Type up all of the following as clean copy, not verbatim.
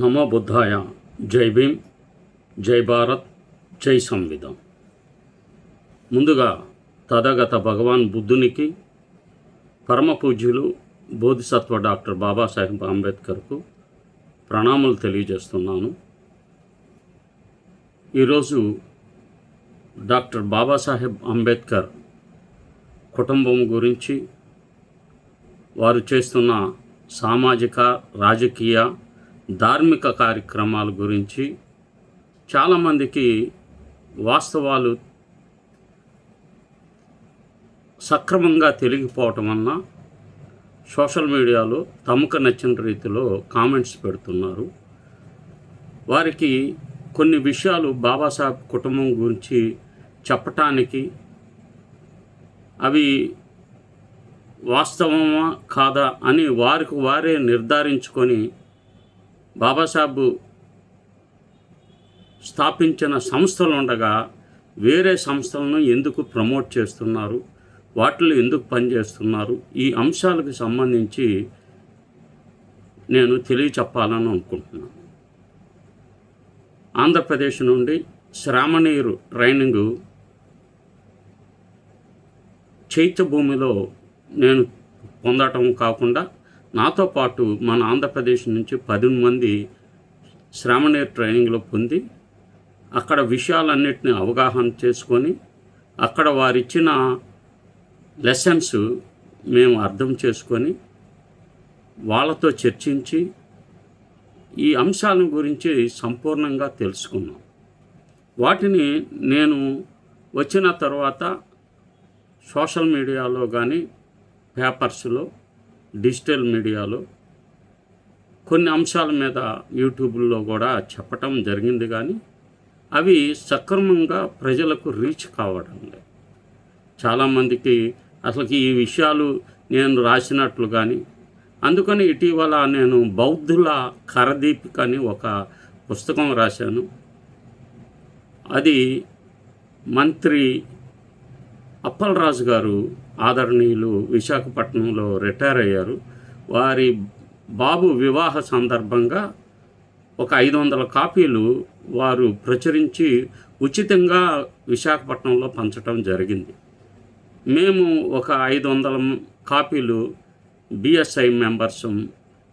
నమో బుద్ధాయ. జై భీమ్, జై భారత్, జై సంవిధాన్. ముందుగా తథాగత భగవాన్ బుద్ధునికి, పరమ పూజ్యులు బోధిసత్వ డాక్టర్ బాబాసాహెబ్ అంబేద్కర్కు ప్రణామాలు తెలియజేస్తున్నాను. ఈరోజు డాక్టర్ బాబాసాహెబ్ అంబేద్కర్ కుటుంబం గురించి, వారు చేస్తున్న సామాజిక, రాజకీయ, ధార్మిక కార్యక్రమాల గురించి చాలామందికి వాస్తవాలు సక్రమంగా తెలియకపోవటం వలన సోషల్ మీడియాలో తమకు నచ్చిన రీతిలో కామెంట్స్ పెడుతున్నారు. వారికి కొన్ని విషయాలు బాబాసాహెబ్ కుటుంబం గురించి చెప్పటానికి, అవి వాస్తవమా కాదా అని వారికి వారే నిర్ధారించుకొని బాబాసాహెబ్ స్థాపించిన సంస్థలు ఉండగా వేరే సంస్థలను ఎందుకు ప్రమోట్ చేస్తున్నారు, వాటిలో ఎందుకు పనిచేస్తున్నారు, ఈ అంశాలకు సంబంధించి నేను తెలియచెప్పాలని అనుకుంటున్నాను. ఆంధ్రప్రదేశ్ నుండి శ్రామణీరు ట్రైనింగు చైత్యభూమిలో నేను పొందటం కాకుండా, నాతో పాటు మన ఆంధ్రప్రదేశ్ నుంచి 10 మంది శ్రామణీర్ ట్రైనింగ్లో పొంది అక్కడ విషయాలన్నిటిని అవగాహన చేసుకొని, అక్కడ వారిచ్చిన లెసన్స్ మేము అర్థం చేసుకొని వాళ్ళతో చర్చించి ఈ అంశాల గురించి సంపూర్ణంగా తెలుసుకున్నాం. వాటిని నేను వచ్చిన తర్వాత సోషల్ మీడియాలో కానీ, పేపర్స్లో, డిజిటల్ మీడియాలో కొన్ని అంశాల మీద యూట్యూబ్లో కూడా చెప్పటం జరిగింది. కానీ అవి సక్రమంగా ప్రజలకు రీచ్ కావడం లేదు. చాలామందికి అసలు ఈ విషయాలు నేను రాసినట్లు కానీ, అందుకని ఇటీవల నేను బౌద్ధుల కరదీపిక అని ఒక పుస్తకం రాశాను. అది మంత్రి అప్పలరాజు గారు, ఆదరణీయులు, విశాఖపట్నంలో రిటైర్ అయ్యారు. వారి బాబు వివాహ సందర్భంగా ఒక 500 కాపీలు వారు ప్రచురించి ఉచితంగా విశాఖపట్నంలో పంచడం జరిగింది. మేము ఒక 500 కాపీలు బిఎస్ఐ మెంబర్స్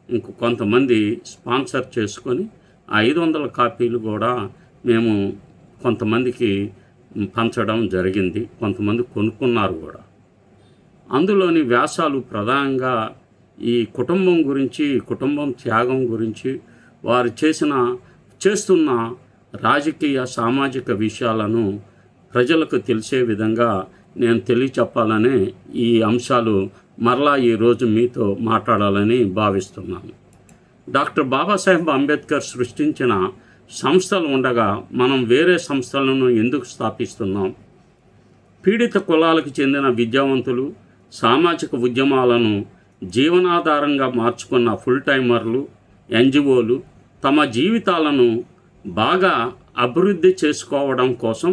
ఇంకో కొంతమంది స్పాన్సర్ చేసుకొని 500 కాపీలు కూడా మేము కొంతమందికి పంచడం జరిగింది. కొంతమంది కొనుక్కున్నారు కూడా. అందులోని వ్యాసాలు ప్రధానంగా ఈ కుటుంబం గురించి, కుటుంబం త్యాగం గురించి, వారు చేస్తున్న రాజకీయ, సామాజిక విషయాలను ప్రజలకు తెలిసే విధంగా నేను తెలియచెప్పాలనే ఈ అంశాలు మరలా ఈరోజు మీతో మాట్లాడాలని భావిస్తున్నాను. డాక్టర్ బాబాసాహెబ్ అంబేద్కర్ సృష్టించిన సంస్థలు ఉండగా మనం వేరే సంస్థలను ఎందుకు స్థాపిస్తున్నాం? పీడిత కులాలకు చెందిన విద్యావంతులు, సామాజిక ఉద్యమాలను జీవనాధారంగా మార్చుకున్న ఫుల్ టైమర్లు, ఎన్జిఓలు తమ జీవితాలను బాగా అభివృద్ధి చేసుకోవడం కోసం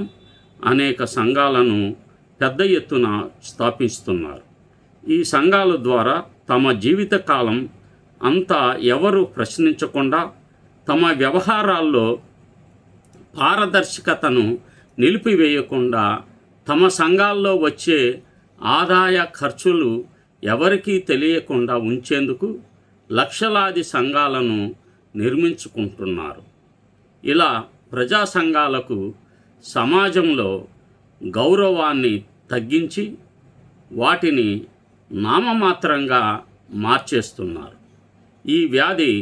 అనేక సంఘాలను పెద్ద ఎత్తున స్థాపిస్తున్నారు. ఈ సంఘాల ద్వారా తమ జీవితకాలం అంతా ఎవరు ప్రశ్నించకుండా తమ వ్యవహారాల్లో పారదర్శకతను నిలిపివేయకుండా, తమ సంఘాల్లో వచ్చే ఆదాయ ఖర్చులు ఎవరికీ తెలియకుండా ఉంచేందుకు లక్షలాది సంఘాలను నిర్మించుకుంటున్నారు. ఇలా ప్రజా సంఘాలకు సమాజంలో గౌరవాన్ని తగ్గించి వాటిని నామమాత్రంగా మార్చేస్తున్నారు. ఈ వ్యాధి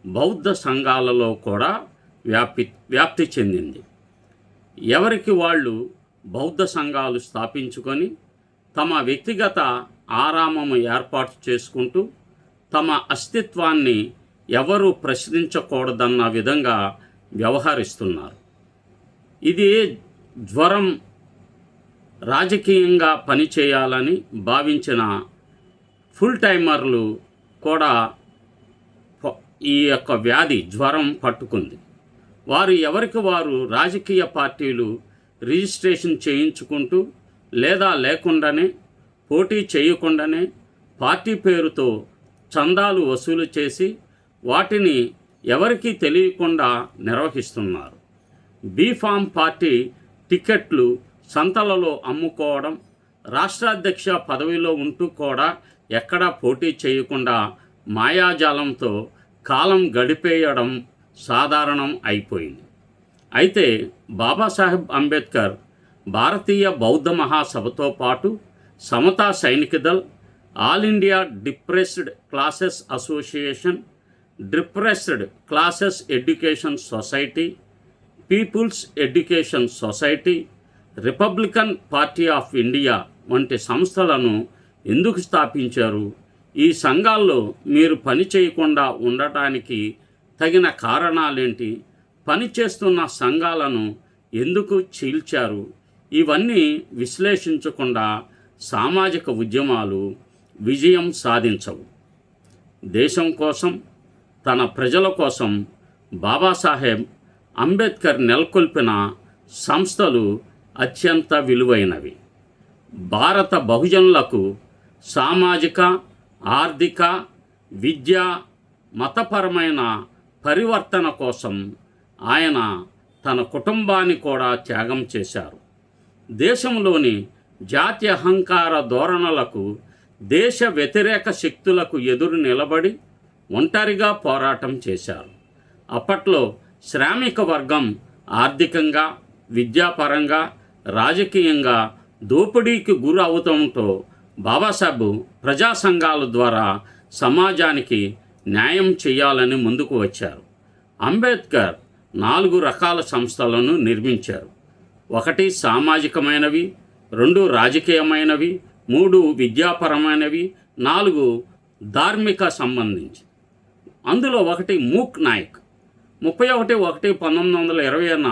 బౌద్ధ సంఘాలలో కూడా వ్యాప్తి చెందింది. ఎవరికి వాళ్ళు బౌద్ధ సంఘాలు స్థాపించుకొని తమ వ్యక్తిగత ఆరామము ఏర్పాటు చేసుకుంటూ తమ అస్తిత్వాన్ని ఎవరు ప్రశ్నించకూడదన్న విధంగా వ్యవహరిస్తున్నారు. ఇది జ్వరం రాజకీయంగా పనిచేయాలని భావించిన ఫుల్ టైమర్లు కూడా ఈ యొక్క వ్యాధి, జ్వరం పట్టుకుంది. వారు ఎవరికి వారు రాజకీయ పార్టీలు రిజిస్ట్రేషన్ చేయించుకుంటూ లేదా లేకుండానే, పోటీ చేయకుండానే పార్టీ పేరుతో చందాలు వసూలు చేసి వాటిని ఎవరికీ తెలియకుండా నిర్వహిస్తున్నారు. బీఫామ్ పార్టీ టికెట్లు సంతలలో అమ్ముకోవడం, రాష్ట్రాధ్యక్ష పదవిలో ఉంటూ కూడా ఎక్కడా పోటీ చేయకుండా మాయాజాలంతో కాలం గడిపేయడం సాధారణం అయిపోయింది. అయితే బాబాసాహెబ్ అంబేద్కర్ భారతీయ బౌద్ధ మహాసభతో పాటు Samata Sainik Dal, all India depressed classes association, depressed classes education society, people's education society, republican party of India వంటి సంస్థలను ఎందుకు స్థాపించారు? ఈ సంఘాల్లో మీరు పని చేయకుండా ఉండటానికి తగిన కారణాలేంటి? పనిచేస్తున్న సంఘాలను ఎందుకు చీల్చారు? ఇవన్నీ విశ్లేషించకుండా సామాజిక ఉద్యమాలు విజయం సాధించవు. దేశం కోసం, తన ప్రజల కోసం బాబాసాహెబ్ అంబేద్కర్ నెలకొల్పిన సంస్థలు అత్యంత విలువైనవి. భారత బహుజనులకు సామాజిక, ఆర్థిక, విద్యా, మతపరమైన పరివర్తన కోసం ఆయన తన కుటుంబాన్ని కూడా త్యాగం చేశారు. దేశంలోని జాతి అహంకార ధోరణులకు, దేశ వ్యతిరేక శక్తులకు ఎదురు నిలబడి ఒంటరిగా పోరాటం చేశారు. అప్పట్లో శ్రామిక వర్గం ఆర్థికంగా, విద్యాపరంగా, రాజకీయంగా దోపిడీకి గురి అవుతుంటో బాబాసాహెబ్ ప్రజా సంఘాల ద్వారా సమాజానికి న్యాయం చేయాలని ముందుకు వచ్చారు. అంబేద్కర్ 4 రకాల సంస్థలను నిర్మించారు. 1 సామాజికమైనవి, 2 రాజకీయమైనవి, 3 విద్యాపరమైనవి, 4 ధార్మిక సంబంధించి. అందులో 1 మూక్ నాయక్. 31/1/1920న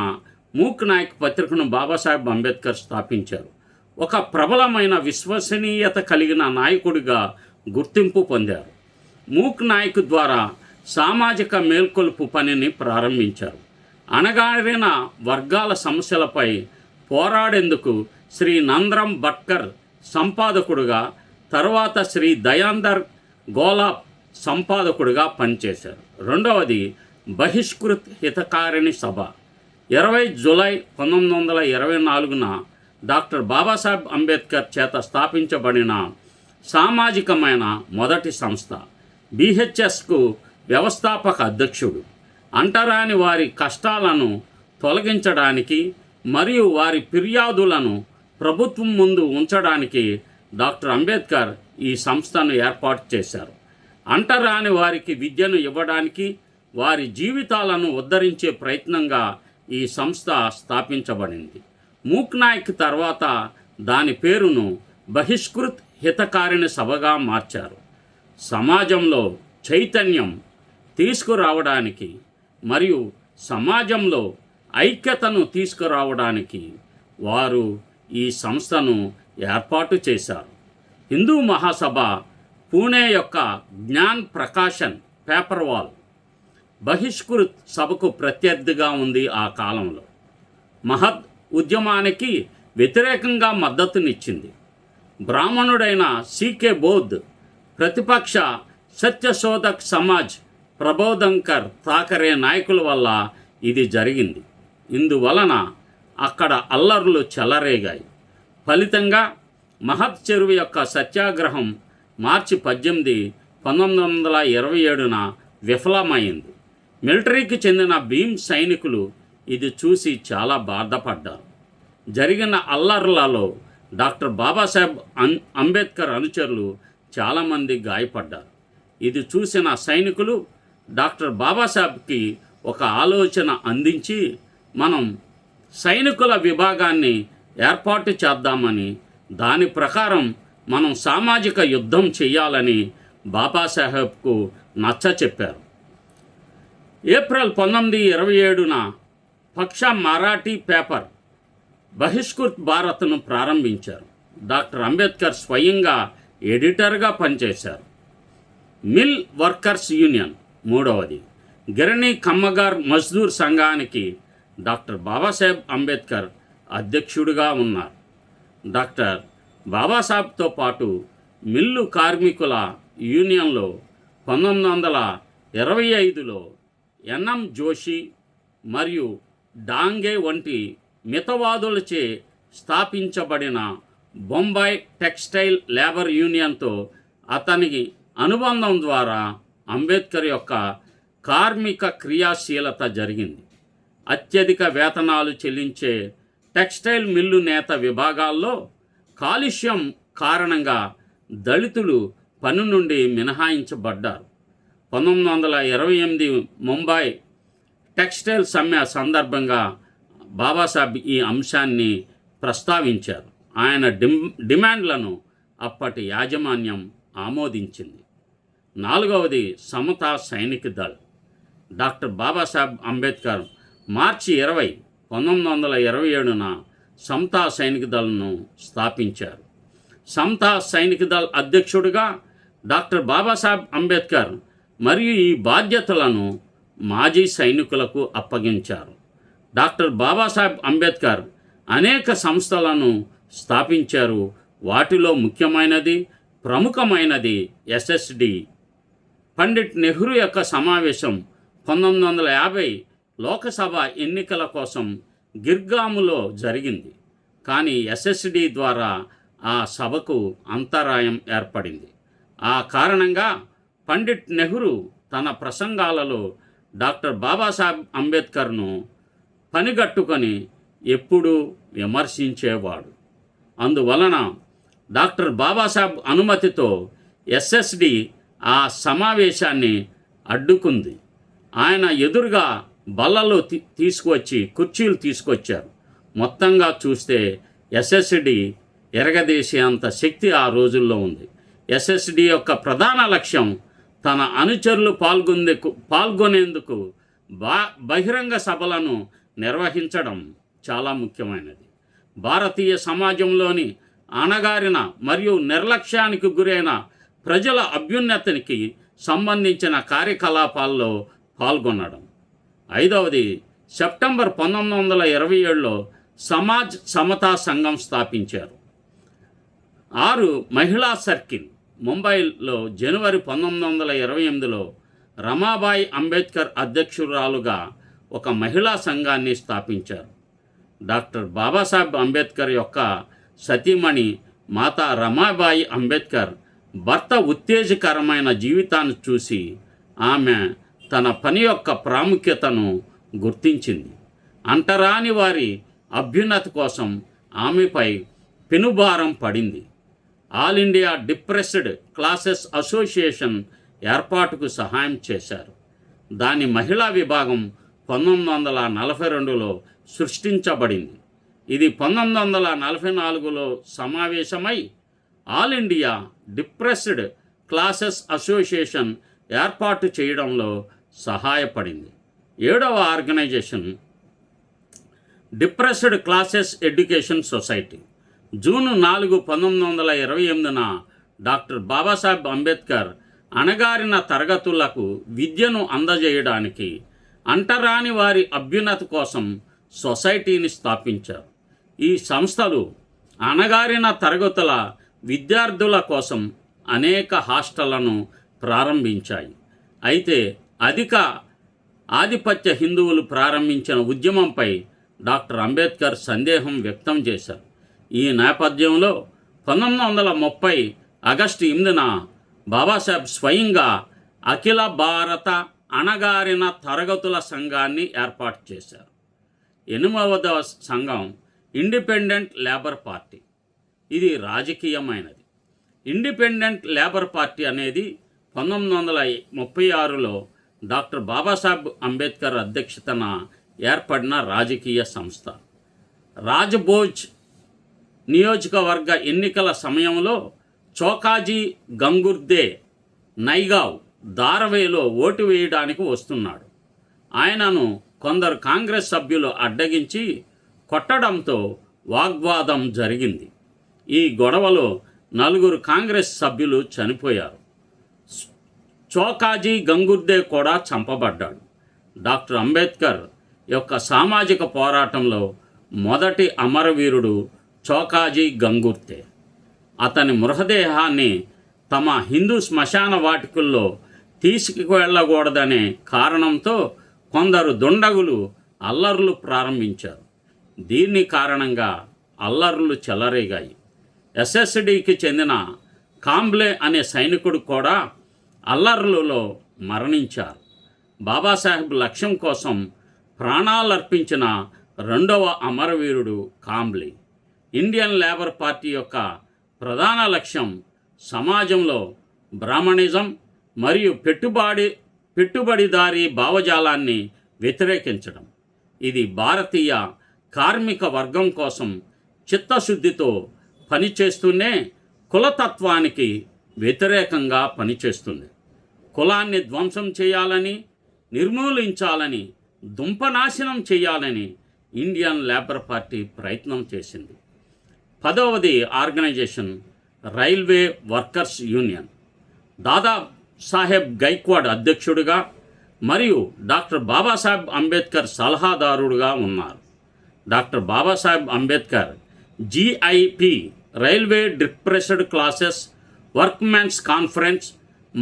మూక్ నాయక్ పత్రికను బాబాసాహెబ్ అంబేద్కర్ స్థాపించారు. ఒక ప్రబలమైన విశ్వసనీయత కలిగిన నాయకుడిగా గుర్తింపు పొందారు. మూక్ నాయక్ ద్వారా సామాజిక మేల్కొల్పు పనిని ప్రారంభించారు. అణగారిన వర్గాల సమస్యలపై పోరాడేందుకు శ్రీ నందరం భట్కర్ సంపాదకుడుగా, తర్వాత శ్రీ దయాందర్ గోలాప్ సంపాదకుడిగా పనిచేశారు. 2వది బహిష్కృత్ హితకారిణి సభ. 20 జూలై 1924న డాక్టర్ బాబాసాహెబ్ అంబేద్కర్ చేత స్థాపించబడిన సామాజికమైన మొదటి సంస్థ. బీహెచ్ఎస్కు వ్యవస్థాపక అధ్యక్షుడు. అంటరాని వారి కష్టాలను తొలగించడానికి మరియు వారి ఫిర్యాదులను ప్రభుత్వం ముందు ఉంచడానికి డాక్టర్ అంబేద్కర్ ఈ సంస్థను ఏర్పాటు చేశారు. అంటరాని వారికి విద్యను ఇవ్వడానికి, వారి జీవితాలను ఉద్ధరించే ప్రయత్నంగా ఈ సంస్థ స్థాపించబడింది. మూక్ నాయక్ తర్వాత దాని పేరును బహిష్కృత్ హితకారిణి సభగా మార్చారు. సమాజంలో చైతన్యం తీసుకురావడానికి మరియు సమాజంలో ఐక్యతను తీసుకురావడానికి వారు ఈ సంస్థను ఏర్పాటు చేశారు. హిందూ మహాసభ పూణే యొక్క జ్ఞాన్ ప్రకాశన్ పేపర్ వాల్ బహిష్కృత్ సభకు ప్రత్యర్థిగా ఉంది. ఆ కాలంలో మహద్ ఉద్యమానికి వ్యతిరేకంగా మద్దతునిచ్చింది. బ్రాహ్మణుడైన సికే బౌద్ధ్ ప్రతిపక్ష సత్యశోధక్ సమాజ్ ప్రబోధంకర్ థాకరే నాయకుల వల్ల ఇది జరిగింది. ఇందువలన అక్కడ అల్లర్లు చెలరేగాయి. ఫలితంగా మహత్ చెరువు యొక్క సత్యాగ్రహం మార్చి 18, 1927న విఫలమైంది. మిలిటరీకి చెందిన భీమ్ సైనికులు ఇది చూసి చాలా బాధపడ్డారు. జరిగిన అల్లర్లలో డాక్టర్ బాబాసాహెబ్ అంబేద్కర్ అనుచరులు చాలామంది గాయపడ్డారు. ఇది చూసిన సైనికులు డాక్టర్ బాబాసాహెబ్కి ఒక ఆలోచన అందించి, మనం సైనికుల విభాగాన్ని ఏర్పాటు చేద్దామని, దాని ప్రకారం మనం సామాజిక యుద్ధం చేయాలని బాబాసాహెబ్కు నచ్చచెప్పారు. ఏప్రిల్ 1927న పక్ష మరాఠీ పేపర్ బహిష్కృత్ భారత్ను ప్రారంభించారు. డాక్టర్ అంబేద్కర్ స్వయంగా ఎడిటర్గా పనిచేశారు. మిల్ వర్కర్స్ యూనియన్ 3వది. గిరణి కమ్మగార్ మజ్దూర్ సంఘానికి డాక్టర్ బాబాసాహెబ్ అంబేద్కర్ అధ్యక్షుడిగా ఉన్నారు. డాక్టర్ బాబాసాహెబ్తో పాటు మిల్లు కార్మికుల యూనియన్లో 1925లో ఎన్ఎం జోషి మరియు డాంగే వంటి మితవాదులచే స్థాపించబడిన బొంబాయి టెక్స్టైల్ లేబర్ యూనియన్తో అతనికి అనుబంధం ద్వారా అంబేద్కర్ యొక్క కార్మిక క్రియాశీలత జరిగింది. అత్యధిక వేతనాలు చెల్లించే టెక్స్టైల్ మిల్లు నేత విభాగాల్లో కాలుష్యం కారణంగా దళితులు పని నుండి మినహాయించబడ్డారు. 1928 ముంబై టెక్స్టైల్ సమ్మె సందర్భంగా బాబాసాహెబ్ ఈ అంశాన్ని ప్రస్తావించారు. ఆయన డిమాండ్లను అప్పటి యాజమాన్యం ఆమోదించింది. 4వది సమతా సైనిక్ దళ్. డాక్టర్ బాబాసాహెబ్ అంబేద్కర్ మార్చి 20, 1927న సమతా సైనిక్ దళ్ను స్థాపించారు. సమతా సైనిక్ దళ్ అధ్యక్షుడిగా డాక్టర్ బాబాసాహెబ్ అంబేద్కర్ మరియు ఈ బాధ్యతలను మాజీ సైనికులకు అప్పగించారు. డాక్టర్ బాబాసాహెబ్ అంబేద్కర్ అనేక సంస్థలను స్థాపించారు. వాటిలో ముఖ్యమైనది, ప్రముఖమైనది ఎస్ఎస్డి. పండిట్ నెహ్రూ యొక్క సమావేశం 1950 లోకసభ ఎన్నికల కోసం గిర్గాములో జరిగింది. కానీ ఎస్ఎస్డి ద్వారా ఆ సభకు అంతరాయం ఏర్పడింది. ఆ కారణంగా పండిట్ నెహ్రూ తన ప్రసంగాలలో డాక్టర్ బాబాసాహెబ్ అంబేద్కర్ను పనిగట్టుకొని ఎప్పుడూ విమర్శించేవాడు. అందువలన డాక్టర్ బాబాసాహెబ్ అనుమతితో ఎస్ఎస్డి ఆ సమావేశాన్ని అడ్డుకుంది. ఆయన ఎదురుగా బల్లలు తీసుకువచ్చి కుర్చీలు తీసుకొచ్చారు. మొత్తంగా చూస్తే ఎస్ఎస్డి ఎరగదీసే అంత శక్తి ఆ రోజుల్లో ఉంది. ఎస్ఎస్డి యొక్క ప్రధాన లక్ష్యం తన అనుచరులు పాల్గొనేందుకు బహిరంగ సభలను నిర్వహించడం చాలా ముఖ్యమైనది. భారతీయ సమాజంలోని అణగారిన మరియు నిర్లక్ష్యానికి గురైన ప్రజల అభ్యున్నతికి సంబంధించిన కార్యకలాపాల్లో పాల్గొనడం. 5వది సెప్టెంబర్ 1927లో సమాజ్ సమతా సంఘం స్థాపించారు. 6 మహిళా సర్కిల్. ముంబైలో జనవరి 1928లో రమాబాయి అంబేద్కర్ అధ్యక్షురాలుగా ఒక మహిళా సంఘాన్ని స్థాపించారు. డాక్టర్ బాబాసాహెబ్ అంబేద్కర్ యొక్క సతీమణి మాతా రమాబాయి అంబేద్కర్ భర్త ఉత్తేజకరమైన జీవితాన్ని చూసి ఆమె తన పని యొక్క ప్రాముఖ్యతను గుర్తించింది. అంటరాని వారి అభ్యున్నతి కోసం ఆమెపై పెనుభారం పడింది. All India depressed classes association ఏర్పాటుకు సహాయం చేశారు. దాని మహిళా విభాగం 1942లో సృష్టించబడింది. ఇది 1944లో సమావేశమై all India depressed classes association ఏర్పాటు చేయడంలో సహాయపడింది. 7వ organization depressed classes education society. June 4, 1928న డాక్టర్ బాబాసాహెబ్ అంబేద్కర్ అణగారిన తరగతులకు విద్యను అందజేయడానికి అంటరాని వారి అభ్యున్నతి కోసం సొసైటీని స్థాపించారు. ఈ సంస్థలు అణగారిన తరగతుల విద్యార్థుల కోసం అనేక హాస్టళ్లను ప్రారంభించాయి. అయితే అధిక ఆధిపత్య హిందువులు ప్రారంభించిన ఉద్యమంపై డాక్టర్ అంబేద్కర్ సందేహం వ్యక్తం చేశారు. ఈ నేపథ్యంలో 1930 ఆగస్టు 8న బాబాసాహెబ్ స్వయంగా అఖిల భారత అణగారిన తరగతుల సంఘాన్ని ఏర్పాటు చేశారు. 8వ సంఘం ఇండిపెండెంట్ లేబర్ పార్టీ. ఇది రాజకీయమైనది. ఇండిపెండెంట్ లేబర్ పార్టీ అనేది 1936లో డాక్టర్ బాబాసాహెబ్ అంబేద్కర్ అధ్యక్షతన ఏర్పడిన రాజకీయ సంస్థ. రాజ్భోజ్ నియోజకవర్గ ఎన్నికల సమయంలో చోకాజీ గంగుర్దే నైగావ్ ధారవేలో ఓటు వేయడానికి వస్తున్నాడు. ఆయనను కొందరు కాంగ్రెస్ సభ్యులు అడ్డగించి కొట్టడంతో వాగ్వాదం జరిగింది. ఈ గొడవలో 4 కాంగ్రెస్ సభ్యులు చనిపోయారు. చోకాజీ గంగుర్దే కూడా చంపబడ్డాడు. డాక్టర్ అంబేద్కర్ యొక్క సామాజిక పోరాటంలో మొదటి అమరవీరుడు చోకాజీ గంగుర్దే. అతని మృతదేహాన్ని తమ హిందూ శ్మశాన వాటికల్లో తీసుకువెళ్ళకూడదనే కారణంతో కొందరు దుండగులు అల్లర్లు ప్రారంభించారు. దీని కారణంగా అల్లర్లు చెలరేగాయి. ఎస్ఎస్డికి చెందిన కాంబ్లే అనే సైనికుడు కూడా అల్లర్లలో మరణించారు. బాబాసాహెబ్ లక్ష్యం కోసం ప్రాణాలర్పించిన రెండవ అమరవీరుడు కాంబ్లే. ఇండియన్ లేబర్ పార్టీ యొక్క ప్రధాన లక్ష్యం సమాజంలో బ్రాహ్మణిజం మరియు పెట్టుబడిదారీ భావజాలాన్ని వ్యతిరేకించడం. ఇది భారతీయ కార్మిక వర్గం కోసం చిత్తశుద్ధితో పనిచేస్తూనే కులతత్వానికి వ్యతిరేకంగా పనిచేస్తుంది. కులాన్ని ధ్వంసం చేయాలని, నిర్మూలించాలని, దుంపనాశనం చేయాలని ఇండియన్ లేబర్ పార్టీ ప్రయత్నం చేసింది. 10వది organization railway workers union. Dada Saheb Gaikwad అధ్యక్షుడిగా మరియు డాక్టర్ బాబాసాహెబ్ అంబేద్కర్ సలహాదారుడుగా ఉన్నారు. Doctor Babasaheb Ambedkar GIP railway depressed classes workmen's conference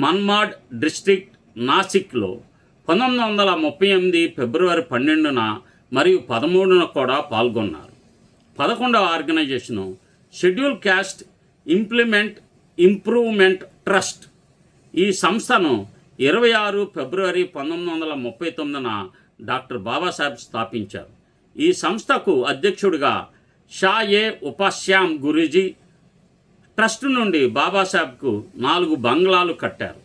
Manmad district నాసిక్లో 1938 ఫిబ్రవరి 12న మరియు 13న కూడా పాల్గొన్నారు. 11వ organization schedule caste improvement trust. ఈ సంస్థను 26 ఫిబ్రవరి 1939న డాక్టర్ బాబాసాహెబ్ స్థాపించారు. ఈ సంస్థకు అధ్యక్షుడిగా షా ఉపాశ్యామ్ గురూజీ. ట్రస్ట్ నుండి బాబాసాహెబ్కు 4 బంగ్లాలు కట్టారు.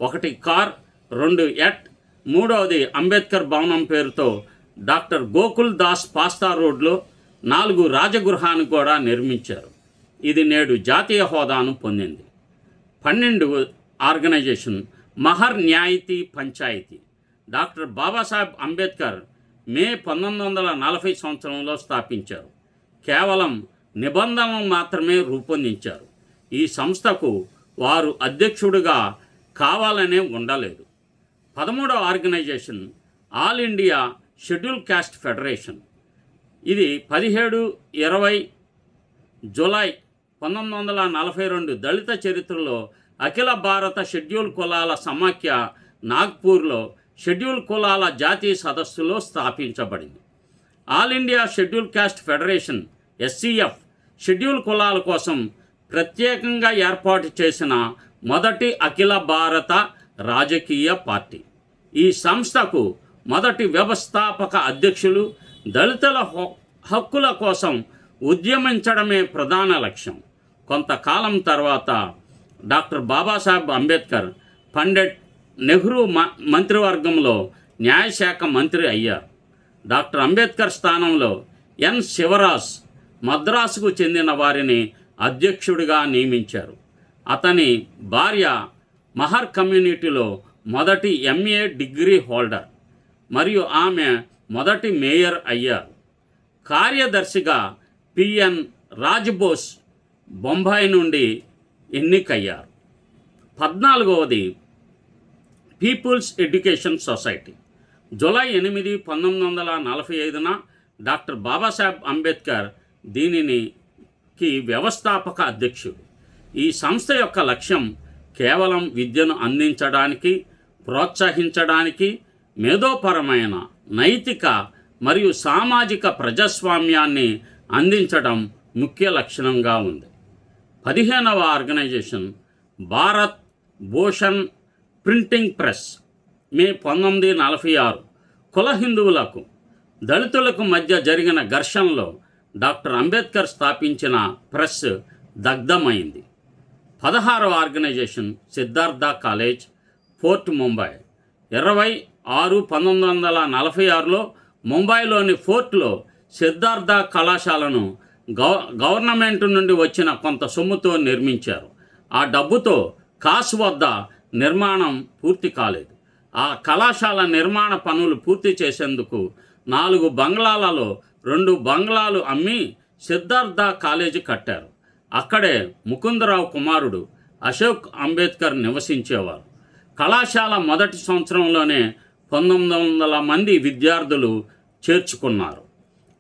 1 కార్, 2 ఎట్, 3వది అంబేద్కర్ భవనం పేరుతో డాక్టర్ గోకుల్ దాస్ పాస్తా రోడ్లో 4 రాజగృహాన్ని కూడా నిర్మించారు. ఇది నేడు జాతీయ హోదాను పొందింది. 12వ ఆర్గనైజేషన్ మహర్ న్యాయతి పంచాయతీ. డాక్టర్ బాబాసాహెబ్ అంబేద్కర్ మే 1940 సంవత్సరంలో స్థాపించారు. కేవలం నిబంధనలు మాత్రమే రూపొందించారు. ఈ సంస్థకు వారు అధ్యక్షుడిగా కావాలనే ఉండలేదు. 13వ organization all India schedule caste federation. ఇది 17-20 జూలై 1942 దళిత చరిత్రలో అఖిల భారత షెడ్యూల్ కులాల సమాఖ్య నాగ్పూర్లో షెడ్యూల్ కులాల జాతీయ సదస్సులో స్థాపించబడింది. All India schedule caste federation SCF schedule కులాల కోసం ప్రత్యేకంగా ఏర్పాటు చేసిన మొదటి అఖిల భారత రాజకీయ పార్టీ. ఈ సంస్థకు మొదటి వ్యవస్థాపక అధ్యక్షులు దళితుల హక్కుల కోసం ఉద్యమించడమే ప్రధాన లక్ష్యం. కొంతకాలం తర్వాత డాక్టర్ బాబాసాహెబ్ అంబేద్కర్ పండిట్ నెహ్రూ మంత్రివర్గంలో న్యాయశాఖ మంత్రి అయ్యారు. డాక్టర్ అంబేద్కర్ స్థానంలో N. శివరాజ్ మద్రాసుకు చెందిన వారిని అధ్యక్షుడిగా నియమించారు. అతని భార్య మహర్ కమ్యూనిటీలో మొదటి MA డిగ్రీ హోల్డర్ మరియు ఆమె మొదటి మేయర్ అయ్యారు. కార్యదర్శిగా PN రాజ్బోస్ బొంబాయి నుండి ఎన్నికయ్యారు. 14వది పీపుల్స్ ఎడ్యుకేషన్ సొసైటీ. జూలై 8, 1945న డాక్టర్ బాబాసాహెబ్ అంబేద్కర్ దీనికి వ్యవస్థాపక అధ్యక్షుడు. ఈ సంస్థ యొక్క లక్ష్యం కేవలం విద్యను అందించడానికి, ప్రోత్సహించడానికి, మేధోపరమైన, నైతిక మరియు సామాజిక ప్రజాస్వామ్యాన్ని అందించడం ముఖ్య లక్షణంగా ఉంది. 15వ organization Bharat Bhushan printing press. May 1946 కుల హిందువులకు, దళితులకు మధ్య జరిగిన ఘర్షణలో డాక్టర్ అంబేద్కర్ స్థాపించిన ప్రెస్ దగ్ధమైంది. 16వ organization Siddharth college, fort Mumbai. 26 1946లో ముంబైలోని ఫోర్ట్లో సిద్ధార్థ కళాశాలను గవర్నమెంట్ నుండి వచ్చిన కొంత సొమ్ముతో నిర్మించారు. ఆ డబ్బుతో కాస్ వద్ద నిర్మాణం పూర్తి కాలేదు. ఆ కళాశాల నిర్మాణ పనులు పూర్తి చేసేందుకు 4 బంగ్లాలలో 2 బంగ్లాలు అమ్మి సిద్ధార్థ కాలేజీ కట్టారు. అక్కడే ముకుందరావు కుమారుడు అశోక్ అంబేద్కర్ నివసించేవారు. కళాశాల మొదటి సంవత్సరంలోనే 1900 మంది విద్యార్థులు చేర్చుకున్నారు.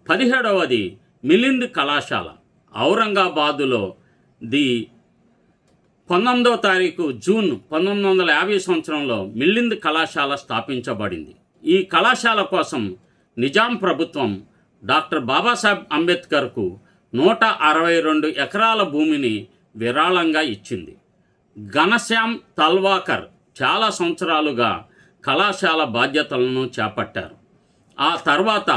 17వది మిలింద్ కళాశాల. ఔరంగాబాదులో 19వ తారీఖు జూన్ 1950 సంవత్సరంలో మిలింద్ కళాశాల స్థాపించబడింది. ఈ కళాశాల కోసం నిజాం ప్రభుత్వం డాక్టర్ బాబాసాహెబ్ అంబేద్కర్కు 162 ఎకరాల భూమిని విరాళంగా ఇచ్చింది. ఘనశ్యామ్ తల్వాకర్ చాలా సంవత్సరాలుగా కళాశాల బాధ్యతలను చేపట్టారు. ఆ తర్వాత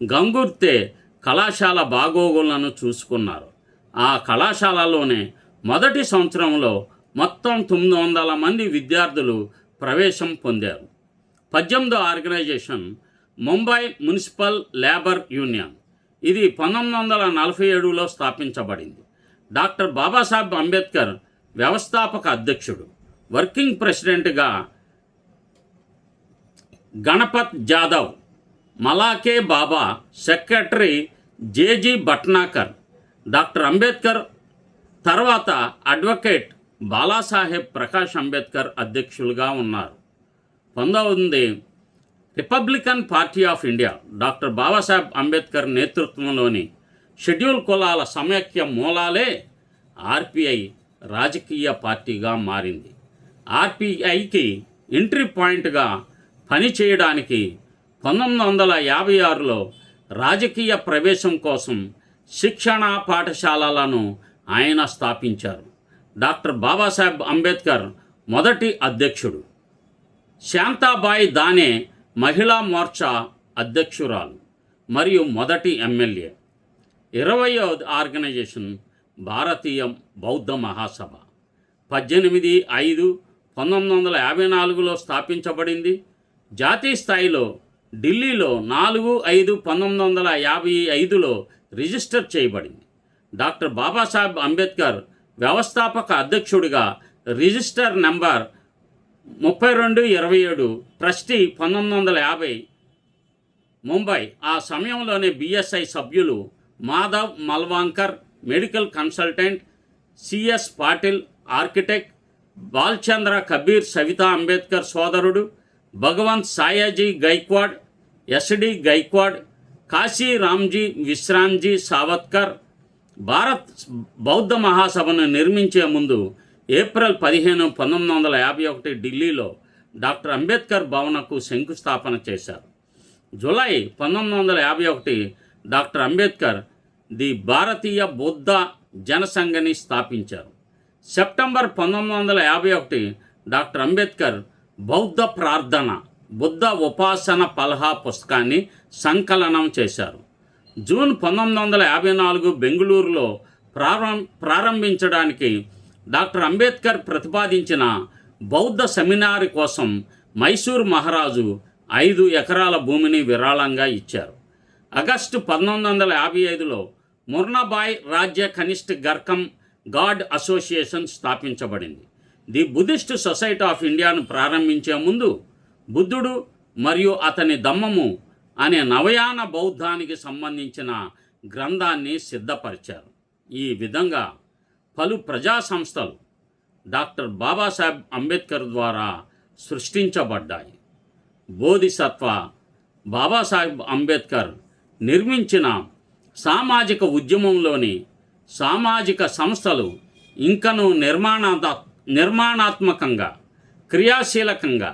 గంగుర్తే కళాశాల బాగోగులను చూసుకున్నారు. ఆ కళాశాలలోనే మొదటి సంవత్సరంలో మొత్తం 900 మంది విద్యార్థులు ప్రవేశం పొందారు. 18వ organization Mumbai municipal labour union. ఇది 1947లో స్థాపించబడింది. డాక్టర్ బాబాసాహెబ్ అంబేద్కర్ వ్యవస్థాపక అధ్యక్షుడు. వర్కింగ్ ప్రెసిడెంట్గా Ganpat Jadhav, Malake Baba, secretary J G Bhatnakar. Doctor Ambedkar తర్వాత అడ్వకేట్ బాలాసాహెబ్ ప్రకాష్ అంబేద్కర్ అధ్యక్షులుగా ఉన్నారు. 19వ republican party of India doctor Babasaheb Ambedkar నేతృత్వంలోని షెడ్యూల్ కులాల సమైక్య మూలాలే ఆర్పిఐ రాజకీయ పార్టీగా మారింది. ఆర్పిఐకి ఎంట్రీ పాయింట్గా పనిచేయడానికి 1956లో రాజకీయ ప్రవేశం కోసం శిక్షణా పాఠశాలలను ఆయన స్థాపించారు. డాక్టర్ బాబాసాహెబ్ అంబేద్కర్ మొదటి అధ్యక్షుడు. శాంతాబాయి దానే మహిళా మోర్చా అధ్యక్షురాలు మరియు మొదటి ఎమ్మెల్యే. 20వ ఆర్గనైజేషన్ భారతీయ బౌద్ధ మహాసభ 18/5/1954లో స్థాపించబడింది. జాతీయ స్థాయిలో ఢిల్లీలో 4/5/1955లో రిజిస్టర్ చేయబడింది. డాక్టర్ బాబాసాహెబ్ అంబేద్కర్ వ్యవస్థాపక అధ్యక్షుడిగా రిజిస్టర్ నెంబర్ 3227, ట్రస్టీ 1950 ముంబై. ఆ సమయంలోనే బిఎస్ఐ సభ్యులు Madhav Malvankar, medical consultant, C S Patil, architect, Balchandra Kabir Savita Ambedkar సోదరుడు, భగవంత్ సాయాజీ గైక్వాడ్, ఎస్డి గైక్వాడ్, కాశీ రామ్జీ విశ్రాంజీ సావత్కర్. భారత్ బౌద్ధ మహాసభను నిర్మించే ముందు ఏప్రిల్ 15, 1951 ఢిల్లీలో డాక్టర్ అంబేద్కర్ భవనకు శంకుస్థాపన చేశారు. జూలై 1951 డాక్టర్ అంబేద్కర్ ది భారతీయ బౌద్ధ జనసంఘని స్థాపించారు. సెప్టెంబర్ 1951 డాక్టర్ అంబేద్కర్ బౌద్ధ ప్రార్థన, బుద్ధ ఉపాసన పలహా పుస్తకాన్ని సంకలనం చేశారు. జూన్ 1954 బెంగళూరులో ప్రారంభించడానికి డాక్టర్ అంబేద్కర్ ప్రతిపాదించిన బౌద్ధ సెమినారీ కోసం మైసూర్ మహారాజు 5 ఎకరాల భూమిని విరాళంగా ఇచ్చారు. ఆగస్టు 1955లో ముర్నాబాయ్ రాజ్య కనిష్ఠ గర్కం గాడ్ అసోసియేషన్ స్థాపించబడింది. ది బుద్ధిస్ట్ సొసైటీ ఆఫ్ ఇండియాను ప్రారంభించే ముందు బుద్ధుడు మరియు అతని ధమ్మము అనే నవయాన బౌద్ధానికి సంబంధించిన గ్రంథాన్ని సిద్ధపరిచారు. ఈ విధంగా పలు ప్రజా సంస్థలు డాక్టర్ బాబాసాహెబ్ అంబేద్కర్ ద్వారా సృష్టించబడ్డాయి. బోధిసత్వ బాబాసాహెబ్ అంబేద్కర్ నిర్మించిన సామాజిక ఉద్యమంలోని సామాజిక సంస్థలు ఇంకనూ నిర్మాణాత్మకంగా, క్రియాశీలకంగా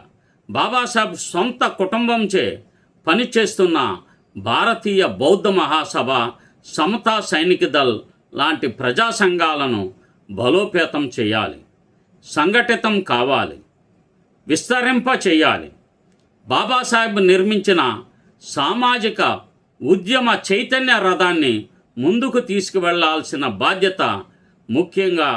బాబాసాహెబ్ సొంత కుటుంబంచే పనిచేస్తున్న భారతీయ బౌద్ధ మహాసభ, సమతా సైనిక దళ్ లాంటి ప్రజా సంఘాలను బలోపేతం చేయాలి, సంఘటితం కావాలి, విస్తరింప చేయాలి. బాబాసాహెబ్ నిర్మించిన సామాజిక ఉద్యమ చైతన్య రథాన్ని ముందుకు తీసుకువెళ్లాల్సిన బాధ్యత ముఖ్యంగా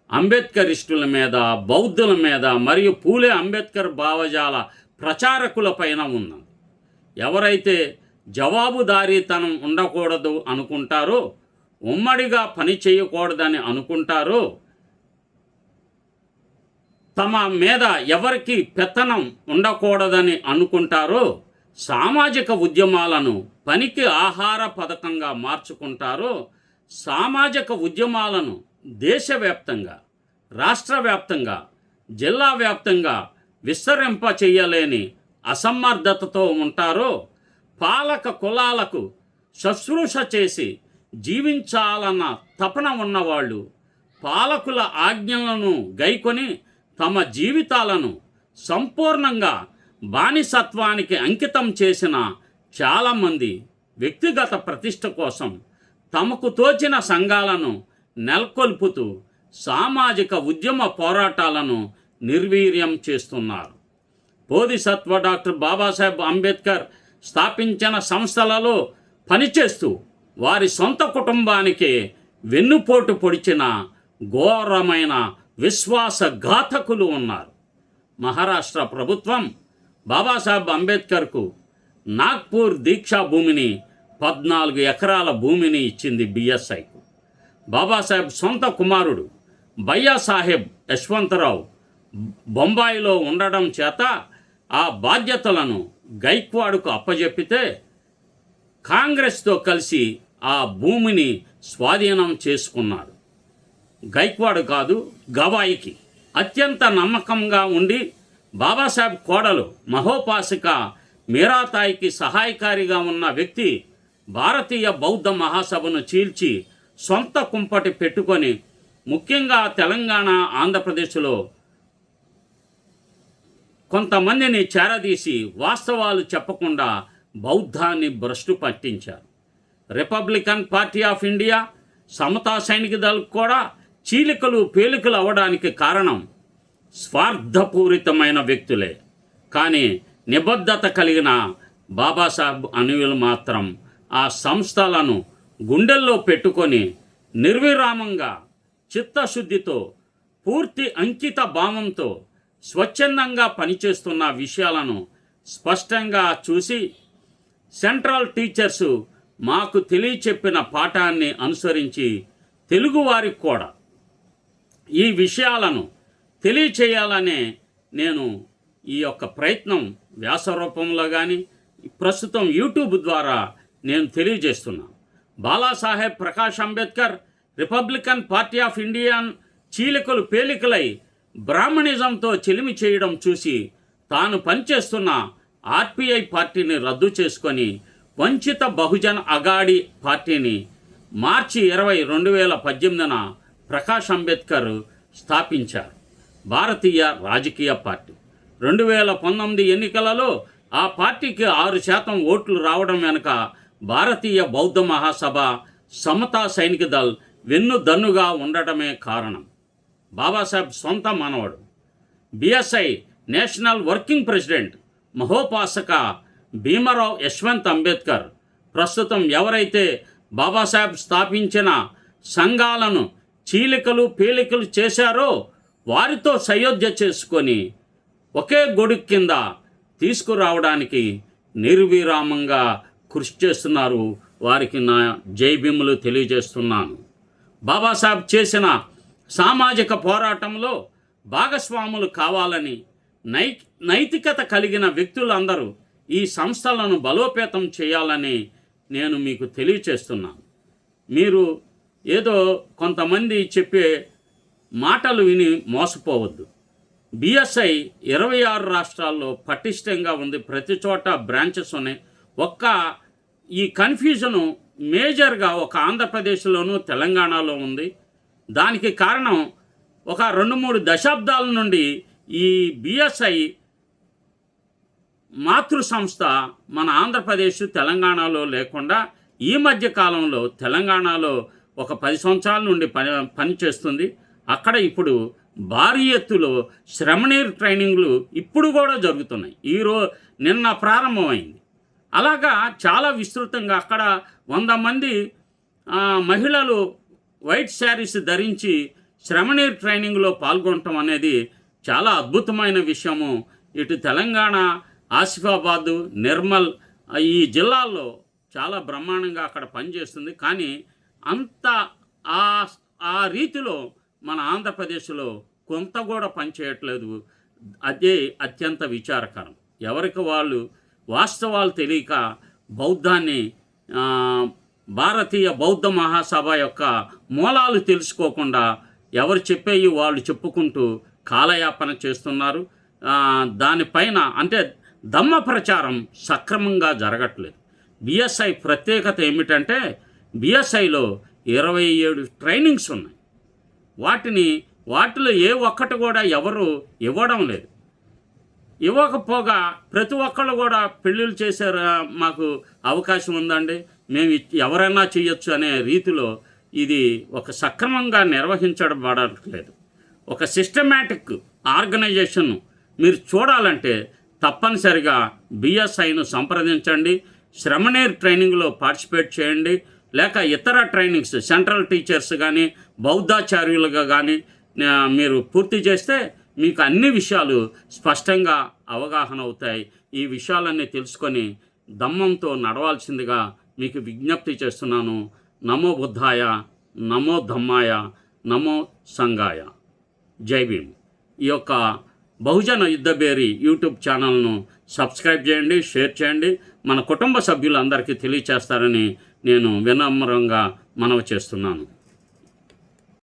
అంబేద్కరిస్టుల మీద, బౌద్ధుల మీద మరియు పూలే అంబేద్కర్ భావజాల ప్రచారకులపైన ఉన్నది. ఎవరైతే జవాబుదారీతనం ఉండకూడదు అనుకుంటారో, ఉమ్మడిగా పని చేయకూడదని అనుకుంటారో, తమ మీద ఎవరికి పెత్తనం ఉండకూడదని అనుకుంటారో, సామాజిక ఉద్యమాలను పనికి ఆహార పథకంగా మార్చుకుంటారో, సామాజిక ఉద్యమాలను దేశవ్యాప్తంగా, రాష్ట్ర వ్యాప్తంగా, జిల్లా వ్యాప్తంగా విస్తరింప చేయలేని అసమర్థతతో ఉంటారో, పాలక కులాలకు శుశ్రూష చేసి జీవించాలన్న తపన ఉన్నవాళ్ళు, పాలకుల ఆజ్ఞలను గైకొని తమ జీవితాలను సంపూర్ణంగా బానిసత్వానికి అంకితం చేసిన చాలామంది వ్యక్తిగత ప్రతిష్ట కోసం తమకు తోచిన సంఘాలను నెలకొల్పుతూ సామాజిక ఉద్యమ పోరాటాలను నిర్వీర్యం చేస్తున్నారు. బోధిసత్వ డాక్టర్ బాబాసాహెబ్ అంబేద్కర్ స్థాపించిన సంస్థలలో పనిచేస్తూ వారి సొంత కుటుంబానికి వెన్నుపోటు పొడిచిన ఘోరమైన విశ్వాసఘాతకులు ఉన్నారు. మహారాష్ట్ర ప్రభుత్వం బాబాసాహెబ్ అంబేద్కర్కు నాగ్పూర్ దీక్షా భూమిని 14 ఎకరాల భూమిని ఇచ్చింది బిఎస్ఐకు. బాబాసాహెబ్ సొంత కుమారుడు భయ్యాసాహెబ్ యశ్వంతరావు బొంబాయిలో ఉండడం చేత ఆ బాధ్యతలను గైక్వాడ్కు అప్పజెప్పితే కాంగ్రెస్తో కలిసి ఆ భూమిని స్వాధీనం చేసుకున్నాడు. గైక్వాడ్ కాదు, గవాయికి అత్యంత నమ్మకంగా ఉండి బాబాసాహెబ్ కోడలు మహోపాసిక మీరాతాయికి సహాయకారిగా ఉన్న వ్యక్తి భారతీయ బౌద్ధ మహాసభను చీల్చి సొంత కుంపటి పెట్టుకొని ముఖ్యంగా తెలంగాణ, ఆంధ్రప్రదేశ్లో కొంతమందిని చేరదీసి వాస్తవాలు చెప్పకుండా బౌద్ధాన్ని భ్రష్టు పట్టించారు. రిపబ్లికన్ పార్టీ ఆఫ్ ఇండియా, సమతా సైనిక దళ్ కూడా చీలికలు పేలికలు అవ్వడానికి కారణం స్వార్థపూరితమైన వ్యక్తులే. కానీ నిబద్ధత కలిగిన బాబాసాహెబ్ అనుయులు మాత్రం ఆ సంస్థలను గుండెల్లో పెట్టుకొని నిర్విరామంగా చిత్తశుద్ధితో పూర్తి అంకిత భావంతో స్వచ్ఛందంగా పనిచేస్తున్న విషయాలను స్పష్టంగా చూసి సెంట్రల్ టీచర్సు మాకు తెలియచెప్పిన పాఠాన్ని అనుసరించి తెలుగువారికి కూడా ఈ విషయాలను తెలియచేయాలనే నేను ఈ యొక్క ప్రయత్నం వ్యాసరూపంలో కానీ ప్రస్తుతం యూట్యూబ్ ద్వారా నేను తెలియజేస్తున్నాను. Balasaheb Prakash Ambedkar Republican party of Indian చీలికలు పేలికలై బ్రాహ్మణిజంతో చెలిమి చేయడం చూసి తాను పనిచేస్తున్న ఆర్పిఐ పార్టీని రద్దు చేసుకొని వంచిత బహుజన్ అగాడి పార్టీని మార్చి 20, 2018న ప్రకాష్ అంబేద్కర్ స్థాపించారు. భారతీయ రాజకీయ పార్టీ 2019 ఎన్నికలలో ఆ పార్టీకి 6% ఓట్లు రావడం వెనుక భారతీయ బౌద్ధ మహాసభ, సమతా సైనిక దళ్ వెన్నుదన్నుగా ఉండటమే కారణం. బాబాసాహెబ్ సొంత మనవడు బిఎస్ఐ నేషనల్ వర్కింగ్ ప్రెసిడెంట్ మహోపాసక భీమరావ్ యశ్వంత్ అంబేద్కర్ ప్రస్తుతం ఎవరైతే బాబాసాహెబ్ స్థాపించిన సంఘాలను చీలికలు పేలికలు చేశారో వారితో సయోధ్య చేసుకొని ఒకే గొడుగు కింద తీసుకురావడానికి నిర్విరామంగా కృషి చేస్తున్నారు. వారికి నా జైభీములు తెలియజేస్తున్నాను. బాబాసాహెబ్ చేసిన సామాజిక పోరాటంలో భాగస్వాములు కావాలని నైతికత కలిగిన వ్యక్తులందరూ ఈ సంస్థలను బలోపేతం చేయాలని నేను మీకు తెలియచేస్తున్నాను. మీరు ఏదో కొంతమంది చెప్పే మాటలు విని మోసపోవద్దు. బిఎస్ఐ 26 రాష్ట్రాల్లో పటిష్టంగా ఉంది. ప్రతి చోట బ్రాంచెస్ ఉన్నాయి. ఈ కన్ఫ్యూజను మేజర్గా ఒక ఆంధ్రప్రదేశ్లోనూ తెలంగాణలో ఉంది. దానికి కారణం ఒక 2-3 దశాబ్దాల నుండి ఈ బిఎస్ఐ మాతృ సంస్థ మన ఆంధ్రప్రదేశ్, తెలంగాణలో లేకుండా ఈ మధ్య కాలంలో తెలంగాణలో ఒక 10 సంవత్సరాల నుండి పనిచేస్తుంది. అక్కడ ఇప్పుడు భారీ ఎత్తులో శ్రమణీర్ ట్రైనింగ్లు ఇప్పుడు కూడా జరుగుతున్నాయి. నిన్న ప్రారంభమైంది. అలాగా చాలా విస్తృతంగా అక్కడ 100 మంది మహిళలు వైట్ శారీస్ ధరించి శ్రమణీర్ ట్రైనింగ్లో పాల్గొనటం అనేది చాలా అద్భుతమైన విషయము. ఇటు తెలంగాణ, ఆసిఫాబాదు, నిర్మల్ ఈ జిల్లాల్లో చాలా బ్రహ్మాండంగా అక్కడ పనిచేస్తుంది. కానీ అంత ఆ రీతిలో మన ఆంధ్రప్రదేశ్లో కొంత కూడా పనిచేయట్లేదు. అదే అత్యంత విచారకరం. ఎవరికి వాళ్ళు వాస్తవాలు తెలియక బౌద్ధాన్ని, భారతీయ బౌద్ధ మహాసభ యొక్క మూలాలు తెలుసుకోకుండా ఎవరు చెప్పేవి వాళ్ళు చెప్పుకుంటూ కాలయాపన చేస్తున్నారు. దానిపైన అంటే దమ్మ ప్రచారం సక్రమంగా జరగట్లేదు. బిఎస్ఐ ప్రత్యేకత ఏమిటంటే బిఎస్ఐలో 27 ట్రైనింగ్స్ ఉన్నాయి. వాటిలో ఏ ఒక్కటి కూడా ఎవరు ఇవ్వడం లేదు. ఇవ్వకపోగా ప్రతి ఒక్కళ్ళు కూడా పెళ్ళిళ్ళు చేశారు, మాకు అవకాశం ఉందండి, మేము ఎవరైనా చేయొచ్చు అనే రీతిలో ఇది ఒక సక్రమంగా నిర్వహించబడట్లేదు. ఒక సిస్టమేటిక్ ఆర్గనైజేషన్ మీరు చూడాలంటే తప్పనిసరిగా బిఎస్ఐను సంప్రదించండి, శ్రమనేర్ ట్రైనింగ్లో పార్టిసిపేట్ చేయండి, లేక ఇతర ట్రైనింగ్స్ సెంట్రల్ టీచర్స్ కానీ బౌద్ధాచార్యులుగా కానీ మీరు పూర్తి చేస్తే మీకు అన్ని విషయాలు స్పష్టంగా అవగాహన అవుతాయి. ఈ విషయాలన్నీ తెలుసుకొని దమ్మంతో నడవాల్సిందిగా మీకు విజ్ఞప్తి చేస్తున్నాను. నమో బుద్ధాయ, నమో ధమ్మాయ, నమో సంఘాయ. జై భీమ్. ఈ యొక్క బహుజన యుద్ధభేరి యూట్యూబ్ ఛానల్ను సబ్స్క్రైబ్ చేయండి, షేర్ చేయండి, మన కుటుంబ సభ్యులందరికీ తెలియచేస్తారని నేను వినమ్రంగా మనవి చేస్తున్నాను.